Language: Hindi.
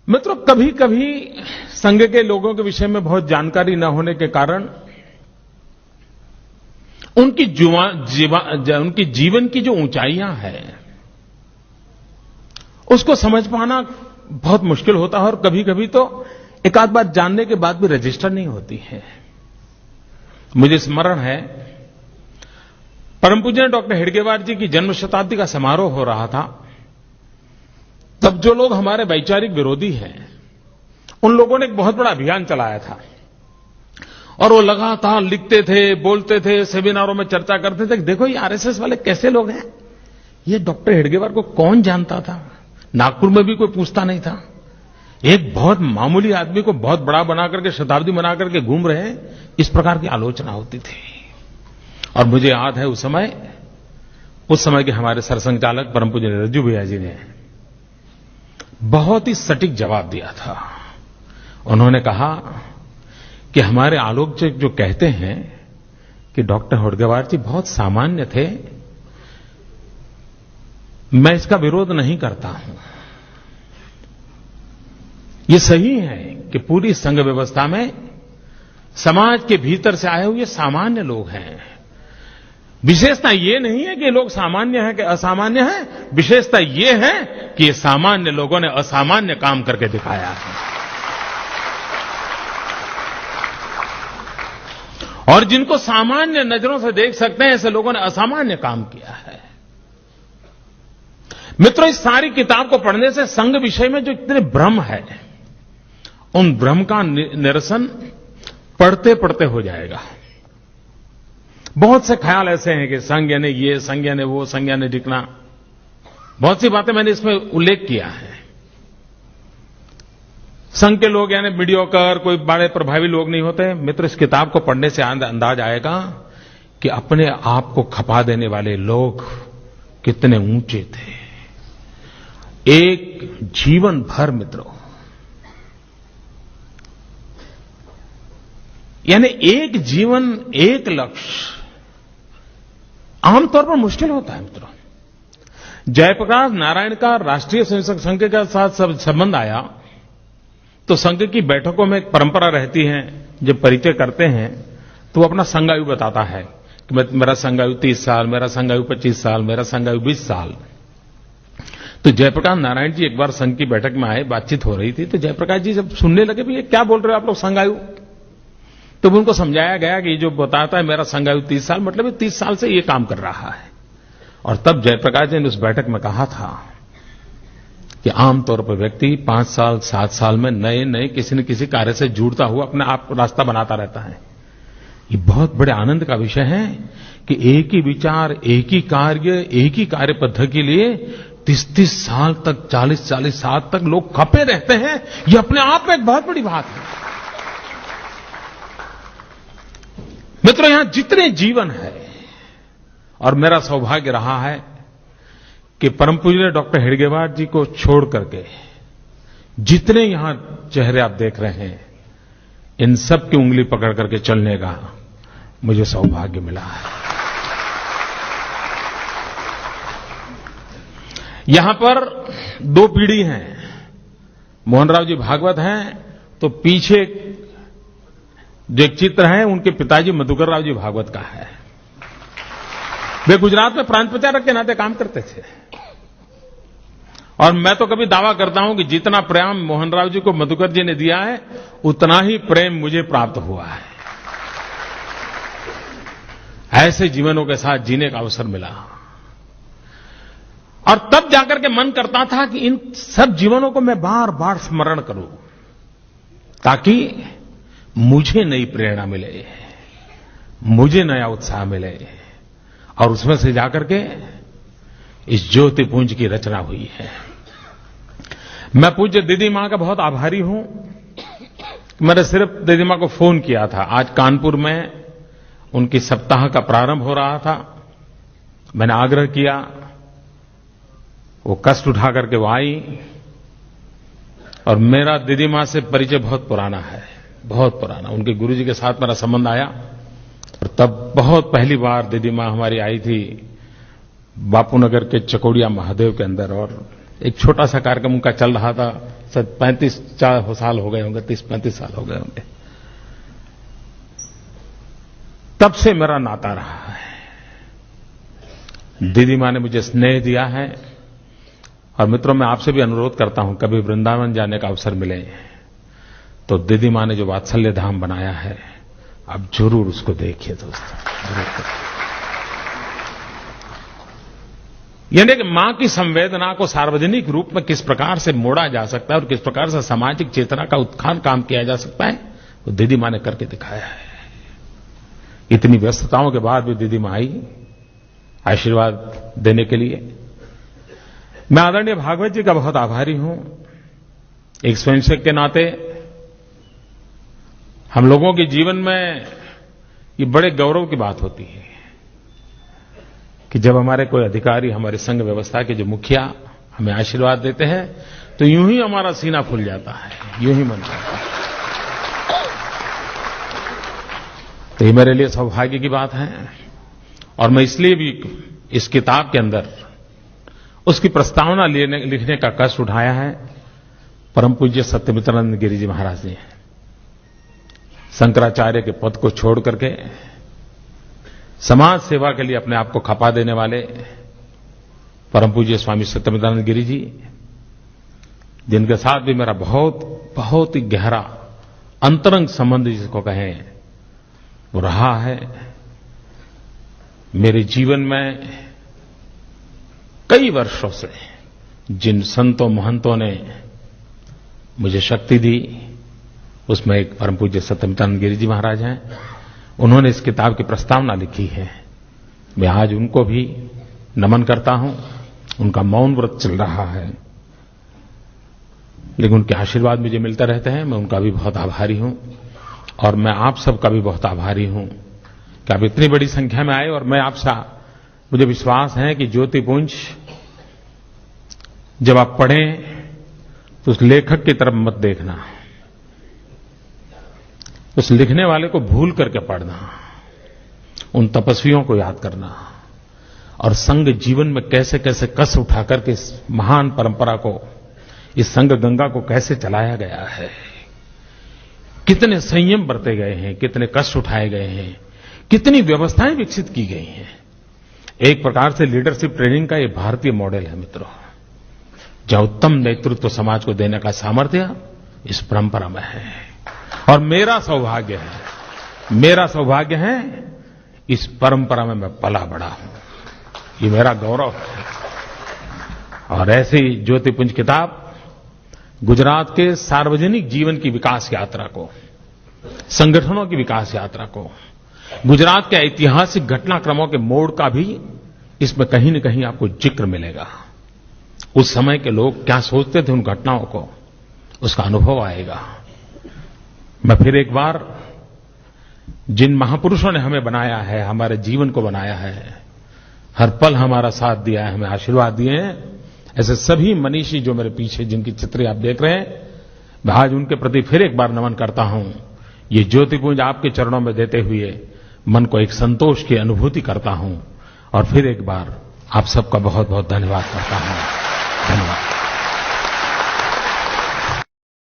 मित्रों, कभी कभी संघ के लोगों के विषय में बहुत जानकारी न होने के कारण उनकी जीवन की जो ऊंचाइयां हैं उसको समझ पाना बहुत मुश्किल होता है और कभी कभी तो एक आध बात जानने के बाद भी रजिस्टर नहीं होती है। मुझे स्मरण है, परम पूज्य डॉक्टर हेडगेवार जी की जन्म शताब्दी का समारोह हो रहा था। तब जो लोग हमारे वैचारिक विरोधी हैं उन लोगों ने एक बहुत बड़ा अभियान चलाया था और वो लगातार लिखते थे, बोलते थे, सेमिनारों में चर्चा करते थे। देखो ये आरएसएस वाले कैसे लोग हैं, ये डॉक्टर हेडगेवार को कौन जानता था, नागपुर में भी कोई पूछता नहीं था। एक बहुत मामूली आदमी को बहुत बड़ा बना करके, शताब्दी बना करके घूम रहे हैं, इस प्रकार की आलोचना होती थी। और मुझे याद है उस समय के हमारे सरसंघचालक परम पूज्य रज्जू भैया जी ने बहुत ही सटीक जवाब दिया था। उन्होंने कहा कि हमारे आलोचक जो कहते हैं कि डॉक्टर हेडगेवार जी बहुत सामान्य थे, मैं इसका विरोध नहीं करता हूं। ये सही है कि पूरी संघ व्यवस्था में समाज के भीतर से आए हुए सामान्य लोग हैं। विशेषता ये नहीं है कि लोग सामान्य हैं कि असामान्य हैं, विशेषता ये है कि सामान्य लोगों ने असामान्य काम करके दिखाया है। और जिनको सामान्य नजरों से देख सकते हैं, ऐसे लोगों ने असामान्य काम किया है। मित्रों, इस सारी किताब को पढ़ने से संघ विषय में जो इतने भ्रम है, उन भ्रम का निरसन पढ़ते पढ़ते हो जाएगा। बहुत से ख्याल ऐसे हैं कि संघ यानी ये, संघ यानी वो, संघ यानी दिखना। बहुत सी बातें मैंने इसमें उल्लेख किया है। संघ के लोग यानी मीडियोकर, कोई बड़े प्रभावी लोग नहीं होते। मित्र, इस किताब को पढ़ने से अंदाज आएगा कि अपने आप को खपा देने वाले लोग कितने ऊंचे थे। एक जीवन भर मित्रों, यानी एक जीवन, एक लक्ष्य आमतौर पर मुश्किल होता है। मित्रों, जयप्रकाश नारायण का राष्ट्रीय स्वयंसेवक संघ के साथ संबंध आया तो संघ की बैठकों में एक परंपरा रहती है, जब परिचय करते हैं तो वो अपना संघायु बताता है कि मेरा संघायु 30 साल, मेरा संघायु 25 साल, मेरा संघायु 20 साल। तो जयप्रकाश नारायण जी एक बार संघ की बैठक में आए, बातचीत हो रही थी, तो जयप्रकाश जी जब सुनने लगे भी ये क्या बोल रहे हो आप लोग संघायु, तो उनको समझाया गया कि ये जो बताता है मेरा संघायु 30 साल, मतलब 30 साल से ये काम कर रहा है। और तब जयप्रकाश जी ने उस बैठक में कहा था कि आमतौर पर व्यक्ति 5 साल 7 साल में नए नए किसी न किसी कार्य से जुड़ता हुआ अपने आप रास्ता बनाता रहता है। ये बहुत बड़े आनंद का विषय है कि एक ही विचार, एक ही कार्य, एक ही कार्य पद्धति के लिए 30-30 साल तक, 40-40 साल तक लोग खपे रहते हैं। ये अपने आप में एक बहुत बड़ी बात है। मित्रों, यहां जितने जीवन है, और मेरा सौभाग्य रहा है कि परम पूज्य डॉक्टर हेडगेवार जी को छोड़ करके जितने यहां चेहरे आप देख रहे हैं, इन सब की उंगली पकड़ करके चलने का मुझे सौभाग्य मिला है। यहां पर 2 पीढ़ी हैं। मोहनराव जी भागवत हैं, तो पीछे जो एक चित्र है उनके पिताजी मधुकर राव जी भागवत का है। वे गुजरात में प्रांत प्रचारक के नाते काम करते थे। और मैं तो कभी दावा करता हूं कि जितना प्रेम मोहनराव जी को मधुकर जी ने दिया है, उतना ही प्रेम मुझे प्राप्त हुआ है। ऐसे जीवनों के साथ जीने का अवसर मिला और तब जाकर के मन करता था कि इन सब जीवनों को मैं बार बार स्मरण करूं, ताकि मुझे नई प्रेरणा मिले, मुझे नया उत्साह मिले, और उसमें से जाकर के इस ज्योतिपुंज की रचना हुई है। मैं पूज्य दीदी मां का बहुत आभारी हूं। मैंने सिर्फ दीदी मां को फोन किया था। आज कानपुर में उनकी सप्ताह का प्रारंभ हो रहा था। मैंने आग्रह किया, वो कष्ट उठा करके वो आई, और मेरा दीदी मां से परिचय बहुत पुराना है, बहुत पुराना। उनके गुरुजी के साथ मेरा संबंध आया, और तब बहुत पहली बार दीदी मां हमारी आई थी बापूनगर के चकोड़िया महादेव के अंदर, और एक छोटा सा कार्यक्रम उनका चल रहा था, 35 साल हो गए होंगे, 30-35 साल हो गए होंगे। तब से मेरा नाता रहा है। दीदी माँ ने मुझे स्नेह दिया है। और मित्रों, मैं आपसे भी अनुरोध करता हूं, कभी वृंदावन जाने का अवसर मिले तो दीदी माँ ने जो वात्सल्य धाम बनाया है, आप जरूर उसको देखिए दोस्तों, जरूर। यानी कि मां की संवेदना को सार्वजनिक रूप में किस प्रकार से मोड़ा जा सकता है और किस प्रकार से सामाजिक चेतना का उत्थान काम किया जा सकता है, वो दीदी मां ने करके दिखाया है। इतनी व्यस्तताओं के बाद भी दीदी मां आई आशीर्वाद देने के लिए। मैं आदरणीय भागवत जी का बहुत आभारी हूं। एक स्वयंसेवक के नाते हम लोगों के जीवन में ये बड़े गौरव की बात होती है कि जब हमारे कोई अधिकारी, हमारे संघ व्यवस्था के जो मुखिया हमें आशीर्वाद देते हैं तो यूं ही हमारा सीना फूल जाता है, यूं ही मन करता है। तो ये मेरे लिए सौभाग्य की बात है। और मैं इसलिए भी इस किताब के अंदर उसकी प्रस्तावना लिखने का कष्ट उठाया है। परम पूज्य सत्यमित्रानंद गिरि जी महाराज ने शंकराचार्य के पद को छोड़ करके समाज सेवा के लिए अपने आप को खपा देने वाले परम पूज्य स्वामी सत्यमित्रानंद गिरि जी, जिनके साथ भी मेरा बहुत ही गहरा अंतरंग संबंध जिसको कहें वो रहा है। मेरे जीवन में कई वर्षों से जिन संतों महंतों ने मुझे शक्ति दी, उसमें एक परम पूज्य सत्यमित्रानंद गिरि जी महाराज हैं। उन्होंने इस किताब की प्रस्तावना लिखी है। मैं आज उनको भी नमन करता हूं। उनका मौन व्रत चल रहा है, लेकिन उनके आशीर्वाद मुझे मिलते रहते हैं। मैं उनका भी बहुत आभारी हूं और मैं आप सबका भी बहुत आभारी हूं कि आप इतनी बड़ी संख्या में आए। और मैं आपसे, मुझे विश्वास है कि ज्योतिपुंज जब आप पढ़ें तो उस लेखक की तरफ मत देखना, उस लिखने वाले को भूल करके पढ़ना, उन तपस्वियों को याद करना और संघ जीवन में कैसे कैसे कष्ट उठा करके इस महान परंपरा को, इस संघ गंगा को कैसे चलाया गया है, कितने संयम बरते गए हैं, कितने कष्ट उठाए गए हैं, कितनी व्यवस्थाएं विकसित की गई हैं। एक प्रकार से लीडरशिप ट्रेनिंग का ये भारतीय मॉडल है मित्रों, जहां उत्तम नेतृत्व समाज को देने का सामर्थ्य इस परंपरा में है। और मेरा सौभाग्य है इस परंपरा में मैं पला बड़ा हूं, ये मेरा गौरव है। और ऐसी ज्योतिपुंज किताब गुजरात के सार्वजनिक जीवन की विकास यात्रा को, संगठनों की विकास यात्रा को, गुजरात के ऐतिहासिक घटनाक्रमों के मोड़ का भी इसमें कहीं न कहीं आपको जिक्र मिलेगा। उस समय के लोग क्या सोचते थे उन घटनाओं को, उसका अनुभव आएगा। मैं फिर एक बार जिन महापुरुषों ने हमें बनाया है, हमारे जीवन को बनाया है, हर पल हमारा साथ दिया है, हमें आशीर्वाद दिए हैं, ऐसे सभी मनीषी जो मेरे पीछे जिनकी चित्र आप देख रहे हैं, मैं आज उनके प्रति फिर एक बार नमन करता हूं। ये ज्योतिपुंज आपके चरणों में देते हुए मन को एक संतोष की अनुभूति करता हूं और फिर एक बार आप सबका बहुत बहुत धन्यवाद करता हूं। धन्यवाद।